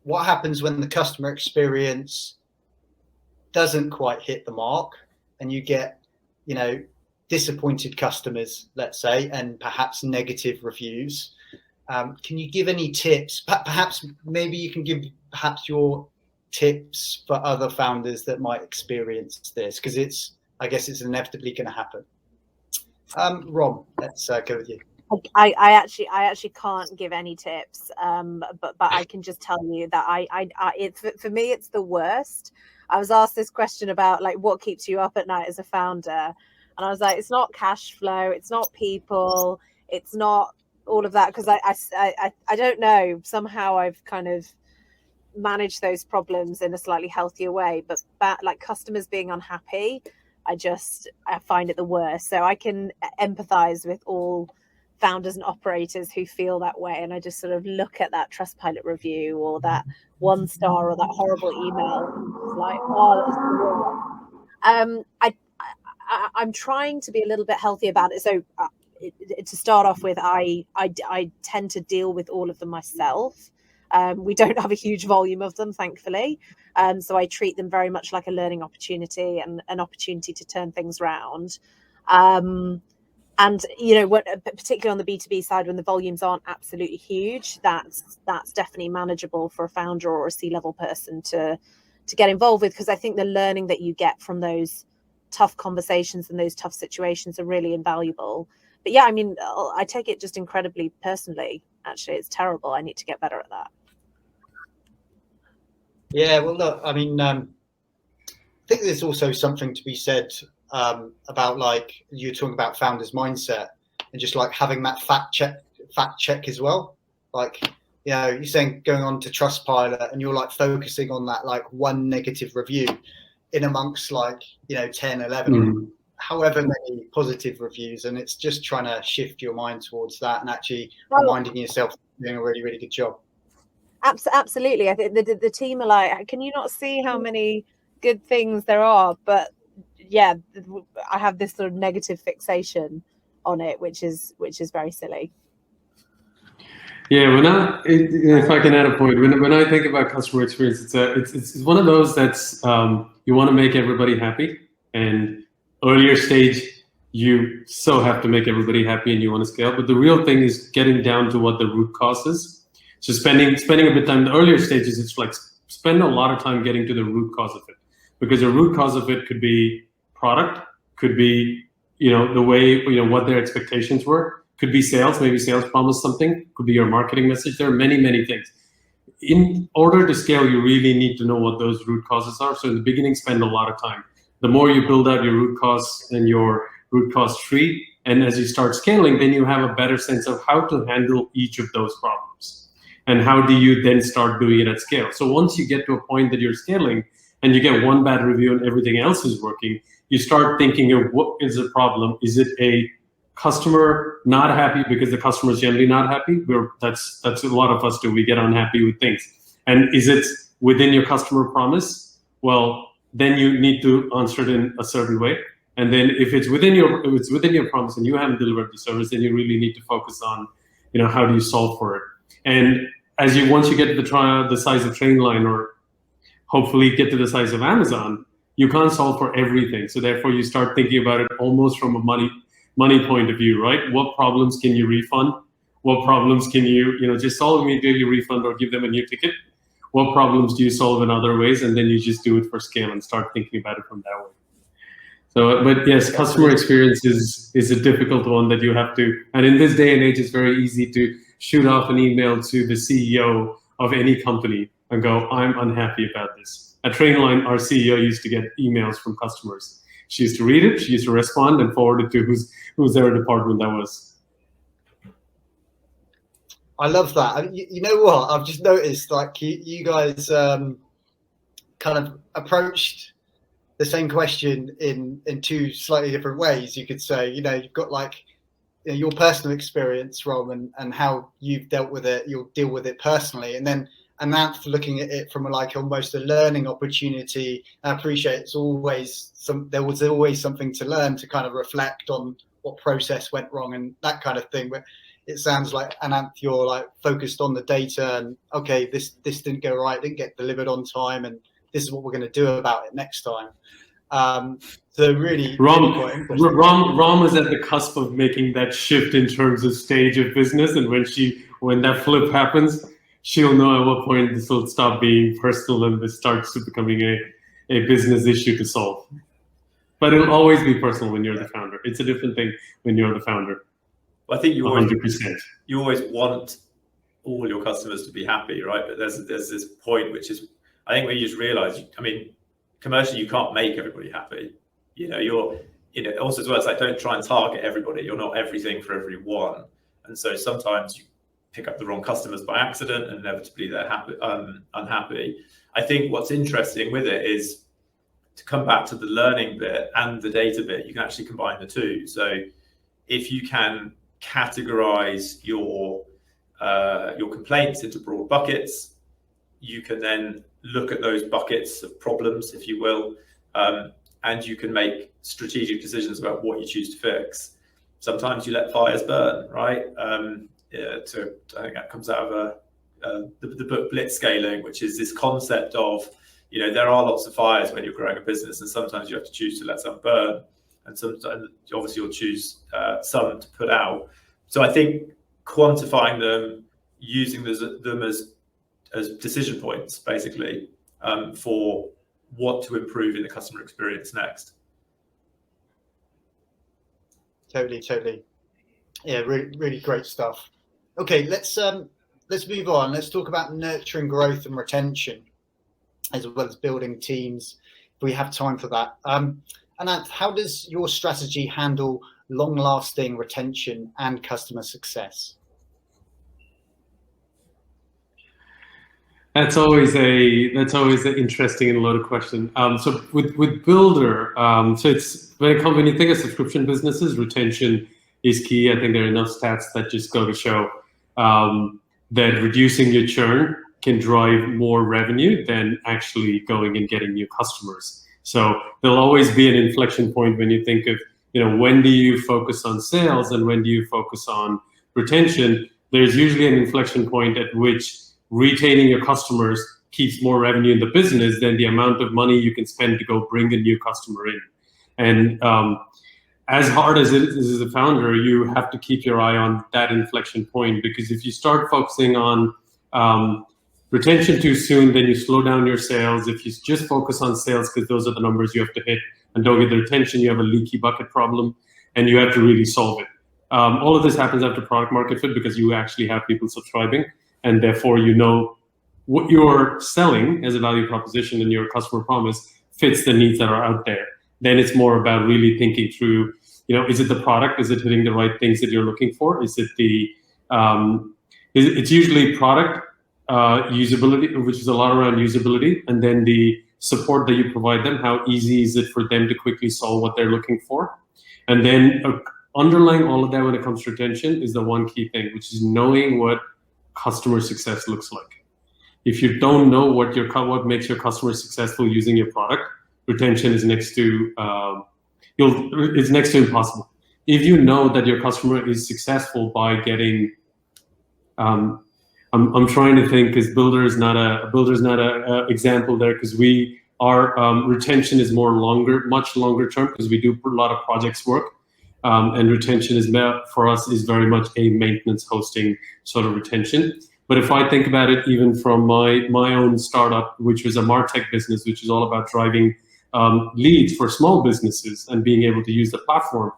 S1: what happens when the customer experience doesn't quite hit the mark and you get, disappointed customers, let's say, and perhaps negative reviews? Can you give any tips? Perhaps maybe you can give your tips for other founders that might experience this, because I guess it's inevitably going to happen. Rom, let's go with you.
S4: I actually can't give any tips, but I can just tell you that for me it's the worst. I was asked this question about like what keeps you up at night as a founder, and I was like, it's not cash flow, it's not people, it's not all of that, because I don't know, somehow I've kind of managed those problems in a slightly healthier way, but like customers being unhappy, I find it the worst. So I can empathize with all founders and operators who feel that way, and I just sort of look at that Trustpilot review or that 1 star or that horrible email, it's like, oh, that's the worst. I'm trying to be a little bit healthy about it. So to start off with, I tend to deal with all of them myself. We don't have a huge volume of them, thankfully. So I treat them very much like a learning opportunity and an opportunity to turn things around. And particularly on the B2B side, when the volumes aren't absolutely huge, that's definitely manageable for a founder or a C-level person to get involved with, because I think the learning that you get from those tough conversations and those tough situations are really invaluable. But yeah, I mean, I take it just incredibly personally. Actually, it's terrible. I need to get better at that.
S1: Yeah, well, look, I mean, I think there's also something to be said about, like, you're talking about founders' mindset and just like having that fact check as well. Like, you're saying going on to Trustpilot and you're like focusing on that like one negative review in amongst like 10, 11, however many positive reviews, and it's just trying to shift your mind towards that and actually reminding yourself you're doing a really, really good job.
S4: Absolutely. I think the team are like, can you not see how many good things there are? But yeah, I have this sort of negative fixation on it, which is very silly.
S3: Yeah, if I can add a point, when I think about customer experience, it's one of those that's you want to make everybody happy, and earlier stage you so have to make everybody happy and you want to scale. But the real thing is getting down to what the root cause is. So spending a bit of time in the earlier stages, it's like spend a lot of time getting to the root cause of it, because the root cause of it could be product, could be the way what their expectations were, could be sales, maybe sales promised something, could be your marketing message. There are many things. In order to scale, you really need to know what those root causes are. So in the beginning, spend a lot of time. The more you build out your root cause and your root cause tree, and as you start scaling, then you have a better sense of how to handle each of those problems. And how do you then start doing it at scale? So once you get to a point that you're scaling and you get one bad review and everything else is working, you start thinking of what is the problem? Is it a customer not happy because the customer is generally not happy? That's a lot of us do. We get unhappy with things. And is it within your customer promise? Well, then you need to answer it in a certain way. And then if it's within your promise and you haven't delivered the service, then you really need to focus on, how do you solve for it? And once you get to the size of Trainline, or hopefully get to the size of Amazon, you can't solve for everything. So therefore, you start thinking about it almost from a money point of view, right? What problems can you refund? What problems can you, just solve immediately, refund, or give them a new ticket? What problems do you solve in other ways? And then you just do it for scale and start thinking about it from that way. So, but yes, customer experience is a difficult one that you have to, and in this day and age, it's very easy to shoot off an email to the CEO of any company and go, I'm unhappy about this. At Trainline, our CEO used to get emails from customers. She used to read it, she used to respond and forward it to who's their department that was.
S1: I love that. You know what? I've just noticed, like, you guys kind of approached the same question in two slightly different ways. You could say, you've got like your personal experience, Rom, and how you've dealt with it. You'll deal with it personally, and then Ananth looking at it from like almost a learning opportunity. I appreciate there was always something to learn, to kind of reflect on what process went wrong and that kind of thing. But it sounds like, Ananth, you're like focused on the data and, okay, this didn't go right, didn't get delivered on time, and this is what we're going to do about it next time. So really,
S3: Rom is at the cusp of making that shift in terms of stage of business, and when that flip happens, she'll know at what point this will stop being personal and this starts to becoming a business issue to solve. But it'll always be personal when you're the founder. It's a different thing when you're the founder.
S2: Well, I think
S3: 100%.
S2: You always want all your customers to be happy, right? But there's this point which is, I think, where you just realize, commercially, you can't make everybody happy. Also as well, it's like, don't try and target everybody. You're not everything for everyone. And so sometimes you pick up the wrong customers by accident, and inevitably they're unhappy. I think what's interesting with it is to come back to the learning bit and the data bit. You can actually combine the two. So if you can categorize your complaints into broad buckets, you can then look at those buckets of problems, if you will, and you can make strategic decisions about what you choose to fix. Sometimes you let fires burn, right? I think that comes out of the book Blitzscaling, which is this concept of, there are lots of fires when you're growing a business, and sometimes you have to choose to let some burn, and sometimes obviously you'll choose some to put out. So I think quantifying them, using them as decision points, basically, for what to improve in the customer experience next.
S1: Totally. Yeah, really, really great stuff. Okay, let's move on. Let's talk about nurturing growth and retention, as well as building teams, if we have time for that. Ananth, how does your strategy handle long-lasting retention and customer success?
S3: That's always an interesting and loaded question. So with Builder, so it's when you think of subscription businesses, retention is key. I think there are enough stats that just go to show that reducing your churn can drive more revenue than actually going and getting new customers. So there'll always be an inflection point when you think of, when do you focus on sales and when do you focus on retention? There's usually an inflection point at which retaining your customers keeps more revenue in the business than the amount of money you can spend to go bring a new customer in. And as hard as it is as a founder, you have to keep your eye on that inflection point, because if you start focusing on retention too soon, then you slow down your sales. If you just focus on sales because those are the numbers you have to hit and don't get the retention, you have a leaky bucket problem and you have to really solve it. All of this happens after product market fit, because you actually have people subscribing, and therefore what you're selling as a value proposition and your customer promise fits the needs that are out there. Then it's more about really thinking through, is it the product? Is it hitting the right things that you're looking for? Is it it's usually product, usability, which is a lot around usability, and then the support that you provide them. How easy is it for them to quickly solve what they're looking for? And then underlying all of that when it comes to retention is the one key thing, which is knowing what customer success looks like. if you don't know what makes your customer successful using your product, retention is next to impossible. If you know that your customer is successful by getting, I'm trying to think, because Builder is not a example there, because our retention is much longer term, because we do a lot of projects work, and retention for us is very much a maintenance hosting sort of retention. But if I think about it, even from my own startup, which was a MarTech business, which is all about driving leads for small businesses and being able to use the platform,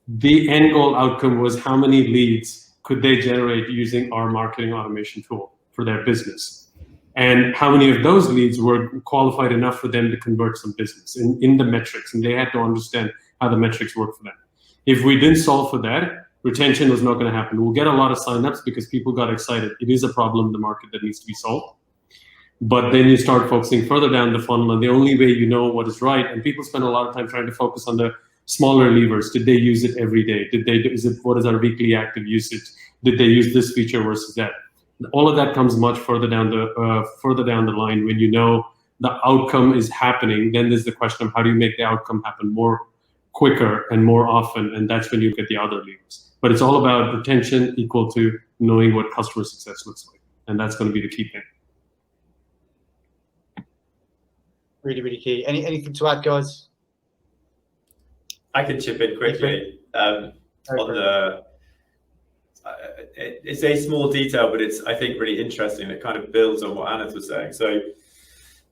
S3: the end goal outcome was how many leads could they generate using our marketing automation tool for their business, and how many of those leads were qualified enough for them to convert some business in the metrics, and they had to understand how the metrics work for them. If we didn't solve for that, retention was not going to happen. We'll get a lot of signups because people got excited. It is a problem in the market that needs to be solved. But then you start focusing further down the funnel, and the only way you know what is right, and people spend a lot of time trying to focus on the smaller levers. Did they use it every day? What is our weekly active usage? Did they use this feature versus that? All of that comes much further down the line. When you know the outcome is happening, then there's the question of how do you make the outcome happen more quicker and more often, and that's when you get the other levers. But it's all about retention equal to knowing what customer success looks like, and that's going to be the key thing.
S1: Really, really key. Anything to add, guys?
S2: I can chip in quickly on the. It's a small detail, but it's, I think, really interesting. It kind of builds on what Ananth was saying. So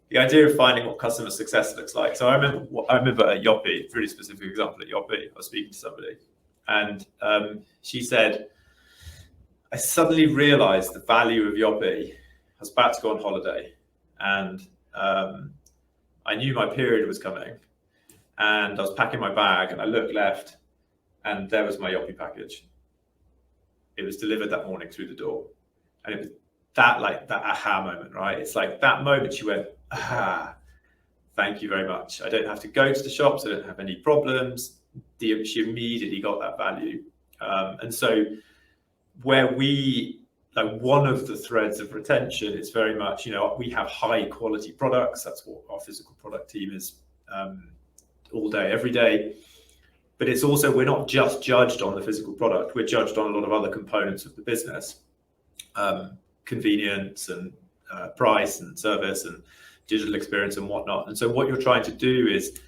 S2: the idea of finding what customer success looks like. So I remember at Yoppie, really specific example at Yoppie, I was speaking to somebody, and she said, I suddenly realized the value of Yoppie. I was about to go on holiday, and I knew my period was coming, and I was packing my bag, and I looked left, and there was my Yoppie package. It was delivered that morning through the door, and it was that aha moment, right? It's like that moment she went, aha, thank you very much. I don't have to go to the shops. I don't have any problems. She immediately got that value. And so where one of the threads of retention is very much, we have high quality products. That's what our physical product team is all day, every day. But it's also, we're not just judged on the physical product. We're judged on a lot of other components of the business, convenience and price and service and digital experience and whatnot. And so what you're trying to do is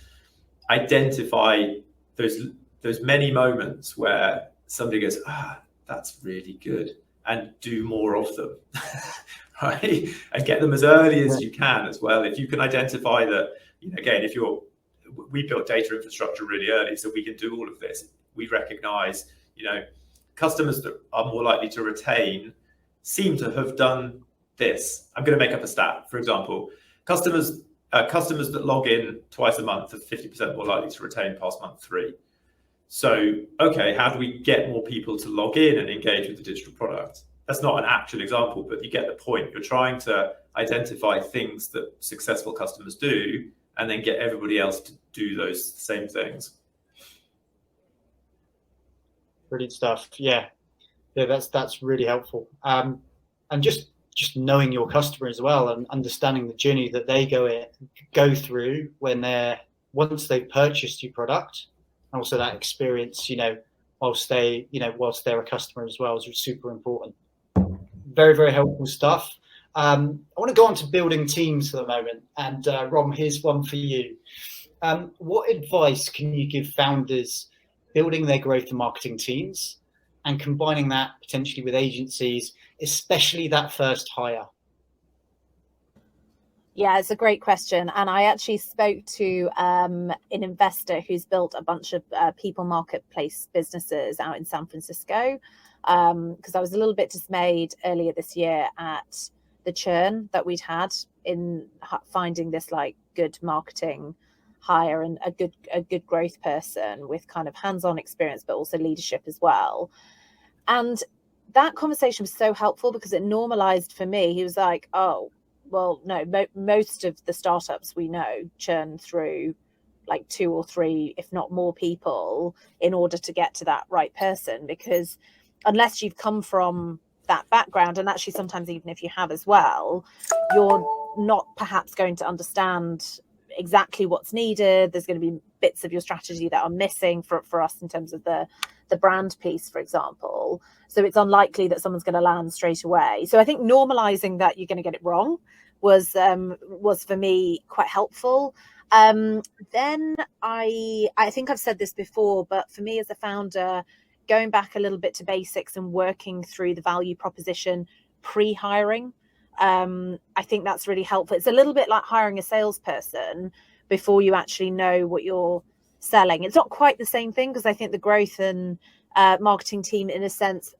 S2: identify those many moments where somebody goes, that's really good, and do more of them, right? And get them as early as you can as well. If you can identify that, again, we built data infrastructure really early, so we can do all of this. We recognize, customers that are more likely to retain seem to have done this. I'm going to make up a stat. For example, customers that log in twice a month are 50% more likely to retain past month 3. So, okay, how do we get more people to log in and engage with the digital product? That's not an actual example, but you get the point. You're trying to identify things that successful customers do and then get everybody else to do those same things.
S1: Brilliant stuff. Yeah, that's really helpful. And just knowing your customer as well, and understanding the journey that they go through once they've purchased your product, and also that experience, whilst they're a customer as well, is super important. Very, very helpful stuff. I want to go on to building teams for the moment. And Rom, here's one for you. What advice can you give founders building their growth and marketing teams and combining that potentially with agencies, especially that first hire?
S4: Yeah, it's a great question. And I actually spoke to an investor who's built a bunch of people marketplace businesses out in San Francisco, because I was a little bit dismayed earlier this year at the churn that we'd had in finding this good marketing hire and a good growth person with kind of hands-on experience, but also leadership as well. And that conversation was so helpful because it normalized for me. He was like, oh, well, no, most of the startups we know churn through 2 or 3, if not more people in order to get to that right person, because unless you've come from that background, and actually sometimes even if you have as well, you're not perhaps going to understand exactly what's needed. There's going to be bits of your strategy that are missing for us in terms of the brand piece, for example. So it's unlikely that someone's going to land straight away. So I think normalizing that you're going to get it wrong was for me quite helpful. Then I think I've said this before, but for me as a founder, going back a little bit to basics and working through the value proposition pre-hiring, I think that's really helpful. It's a little bit like hiring a salesperson before you actually know what you're selling. It's not quite the same thing, because I think the growth and marketing team, in a sense,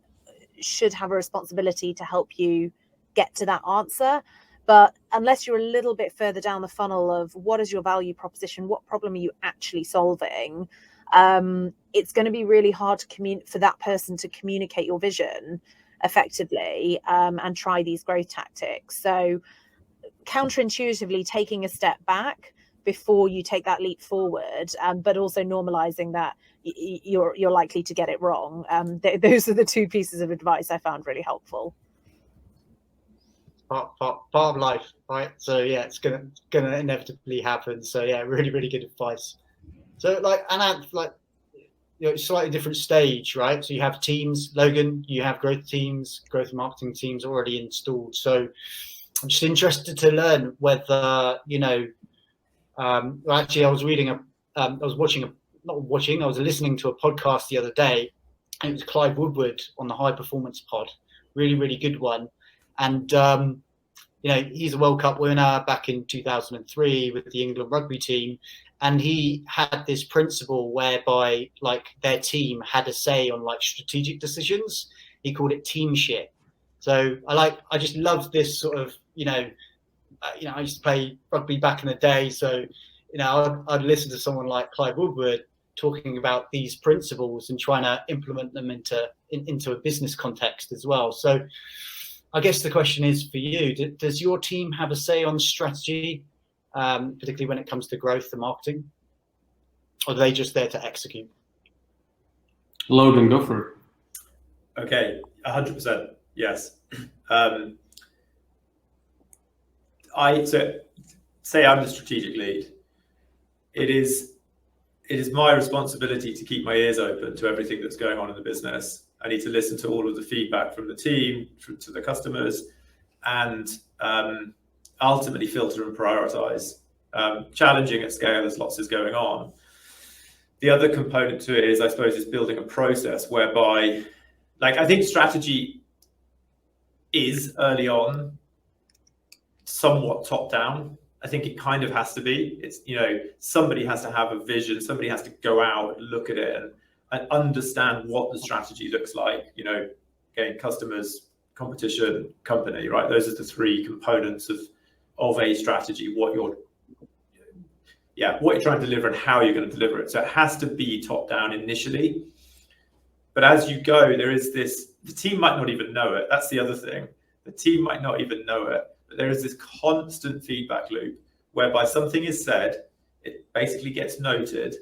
S4: should have a responsibility to help you get to that answer. But unless you're a little bit further down the funnel of what is your value proposition, what problem are you actually solving, it's going to be really hard for that person to communicate your vision effectively and try these growth tactics. So counterintuitively taking a step back before you take that leap forward, but also normalizing that you're likely to get it wrong. Those are the two pieces of advice I found really helpful.
S1: Part of life, right? So yeah, it's gonna inevitably happen. So yeah, really, really good advice. So like Ananth, like, you know, slightly different stage, right? So you have teams, Logan, you have growth teams, growth marketing teams already installed. So I'm just interested to learn whether, you know, well, actually I was listening to a podcast the other day, and it was Clive Woodward on the High Performance Pod, really, really good one. And, you know, he's a World Cup winner back in 2003 with the England rugby team. And he had this principle whereby, like, their team had a say on, like, strategic decisions. He called it teamship. So I just loved this sort of, you know, I used to play rugby back in the day. So, you know, I'd listen to someone like Clive Woodward talking about these principles and trying to implement them into a business context as well. So I guess the question is for you, does your team have a say on strategy, particularly when it comes to growth and marketing? Or are they just there to execute?
S3: Logan, go for it.
S2: Okay, 100%, yes. So say I'm the strategic lead. It is my responsibility to keep my ears open to everything that's going on in the business. I need to listen to all of the feedback from the team, to the customers, and ultimately filter and prioritize. Challenging at scale, as lots is going on. The other component to it is, I suppose, is building a process whereby, like, I think strategy is early on somewhat top down. I think it kind of has to be. It's, you know, somebody has to have a vision, somebody has to go out and look at it and understand what the strategy looks like, you know, again, customers, competition, company, right? Those are the three components of a strategy, what you're trying to deliver and how you're going to deliver it. So it has to be top down initially. But as you go, there is this, the team might not even know it. That's the other thing. The team might not even know it, but there is this constant feedback loop whereby something is said, it basically gets noted,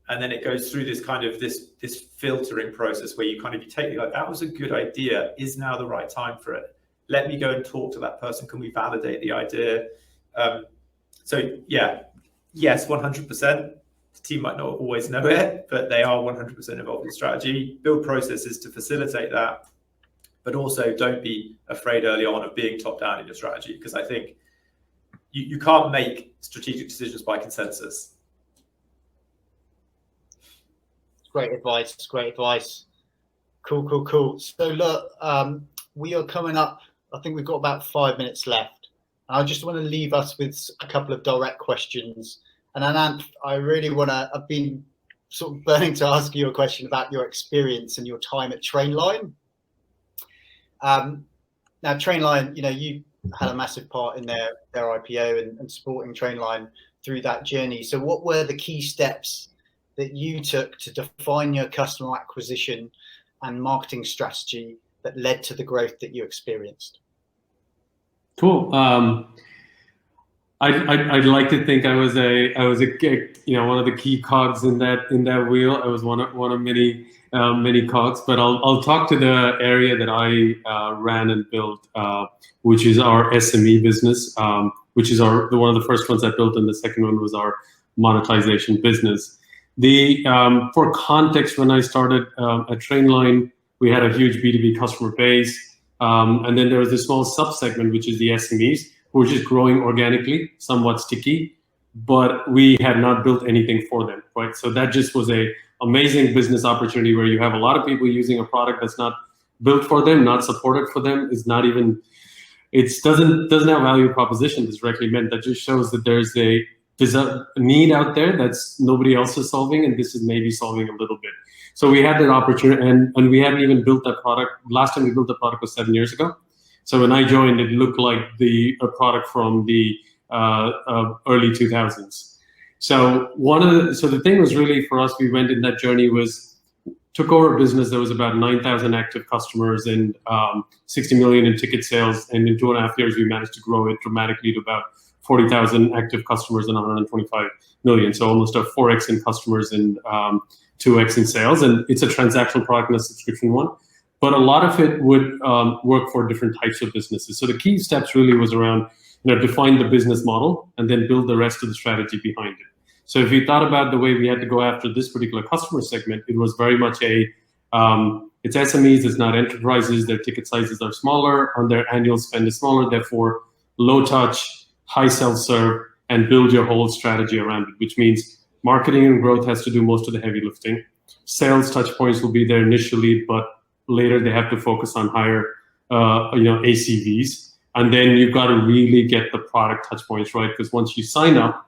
S2: and then it goes through this kind of this filtering process where you kind of, you take it like, that was a good idea. Is now the right time for it? Let me go and talk to that person. Can we validate the idea? So yeah, yes, 100%. The team might not always know it, but they are 100% involved in strategy. Build processes to facilitate that, but also don't be afraid early on of being top down in your strategy, because I think you can't make strategic decisions by consensus.
S1: Great advice. Great advice. Cool. So look, we are coming up. I think we've got about 5 minutes left. I just want to leave us with a couple of direct questions. And Ananth, I've been sort of burning to ask you a question about your experience and your time at Trainline. Now, Trainline, you know, you had a massive part in their IPO and supporting Trainline through that journey. So what were the key steps that you took to define your customer acquisition and marketing strategy that led to the growth that you experienced?
S3: Cool. I'd like to think I was a one of the key cogs in that wheel. I was one of many many cogs, but I'll talk to the area that I ran and built, which is our SME business, which is one of the first ones I built, and the second one was our monetization business. For context, when I started at Trainline, we had a huge B2B customer base, and then there was a small subsegment, which is the SMEs, who were just growing organically, somewhat sticky, but we had not built anything for them, right? So that just was a amazing business opportunity where you have a lot of people using a product that's not built for them, not supported for them, is not even, it doesn't have value proposition that's directly meant. That just shows that there's a need out there that's nobody else is solving, and this is maybe solving a little bit. So we had that opportunity, and we hadn't even built that product. Last time we built the product was 7 years ago. So when I joined, it looked like a product from the early 2000s. So the thing was really for us, we went in that journey took over a business that was about 9,000 active customers and 60 million in ticket sales. And in 2.5 years, we managed to grow it dramatically to about 40,000 active customers and 125 million. So almost a 4x in customers and 2x in sales. And it's a transactional product and a subscription one. But a lot of it would work for different types of businesses. So the key steps really was around, define the business model and then build the rest of the strategy behind it. So if we thought about the way we had to go after this particular customer segment, it was very much it's SMEs, it's not enterprises, their ticket sizes are smaller, and their annual spend is smaller, therefore low touch, high self-serve, and build your whole strategy around it, which means marketing and growth has to do most of the heavy lifting. Sales touch points will be there initially, but later they have to focus on higher ACVs. And then you've got to really get the product touch points right, because once you sign up,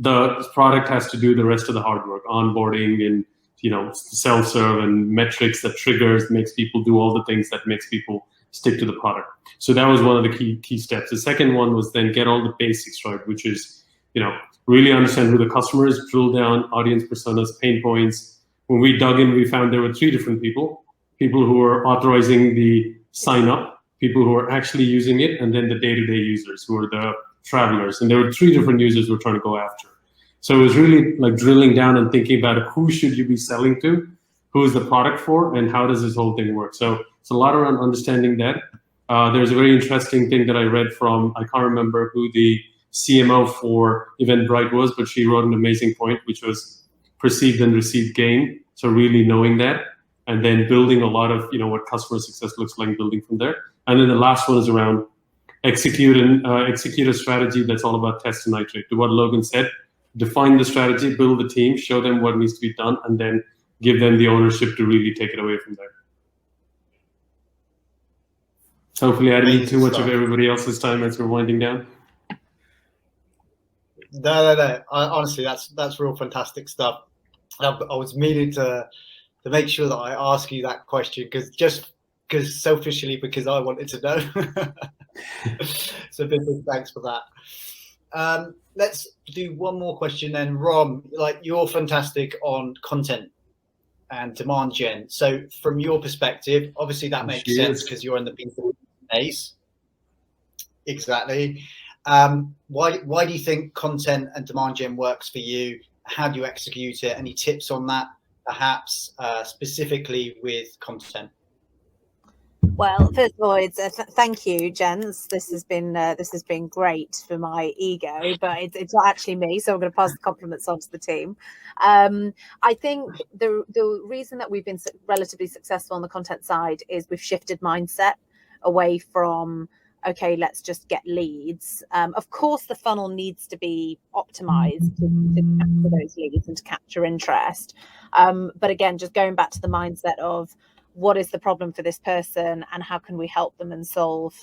S3: the product has to do the rest of the hard work, onboarding and self-serve and metrics that triggers, makes people do all the things that makes people stick to the product. So that was one of the key steps. The second one was then get all the basics right, which is really understand who the customer is, drill down audience personas, pain points. When we dug in, we found there were 3 different people who are authorizing the sign up, people who are actually using it, and then the day-to-day users who are the travelers. And there were 3 different users we're trying to go after. So it was really like drilling down and thinking about who should you be selling to, who is the product for, and how does this whole thing work. So it's a lot around understanding that. There's a very interesting thing that I read from, I can't remember who the CMO for Eventbrite was, but she wrote an amazing point, which was perceived and received gain. So really knowing that, and then building a lot of what customer success looks like, building from there. And then the last one is around execute a strategy that's all about test and iterate. To what Logan said, define the strategy, build the team, show them what needs to be done, and then give them the ownership to really take it away from there. Hopefully I didn't eat too much of everybody else's time as we're winding down.
S1: No. Honestly, that's real fantastic stuff. I was meaning to make sure that I ask you that question because selfishly, because I wanted to know. So big thanks for that. Let's do one more question then. Rom, you're fantastic on content and demand gen. So from your perspective, obviously that makes sense because you're in the B2B space. Exactly. Why do you think content and demand gen works for you? How do you execute it? Any tips on that, perhaps specifically with content?
S4: Well, first of all, it's thank you, gents. This has been great for my ego, but it's not actually me, so I'm going to pass the compliments on to the team. I think the reason that we've been relatively successful on the content side is we've shifted mindset away from, okay, let's just get leads. Of course, the funnel needs to be optimized to capture those leads and to capture interest. But again, just going back to the mindset of what is the problem for this person and how can we help them and solve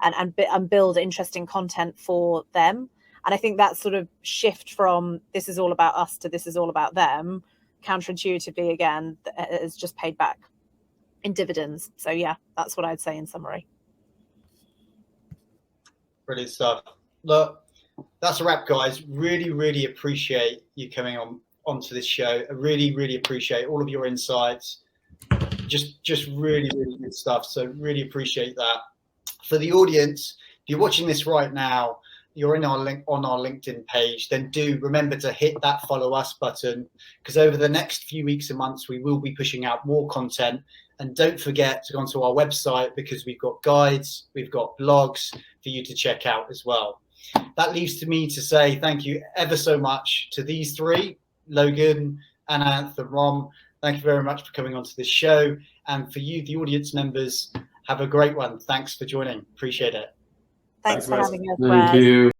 S4: and build interesting content for them. And I think that sort of shift from this is all about us to this is all about them, counterintuitively, again, has just paid back in dividends. So yeah, that's what I'd say in summary.
S1: Brilliant stuff. Look, that's a wrap, guys. Really, really appreciate you coming onto this show. I really, really appreciate all of your insights. Just really, really good stuff. So really appreciate that. For the audience, if you're watching this right now, you're in our link on our LinkedIn page, then do remember to hit that follow us button, because over the next few weeks and months we will be pushing out more content. And don't forget to go onto our website, because we've got guides, we've got blogs for you to check out as well. That leaves to me to say thank you ever so much to these three, Logan, Ananth, and Rom. Thank you very much for coming onto this show. And for you, the audience members, have a great one. Thanks for joining. Appreciate it.
S4: Thanks for
S2: Wes.
S4: having us,
S3: Thank
S4: Wes.
S3: you.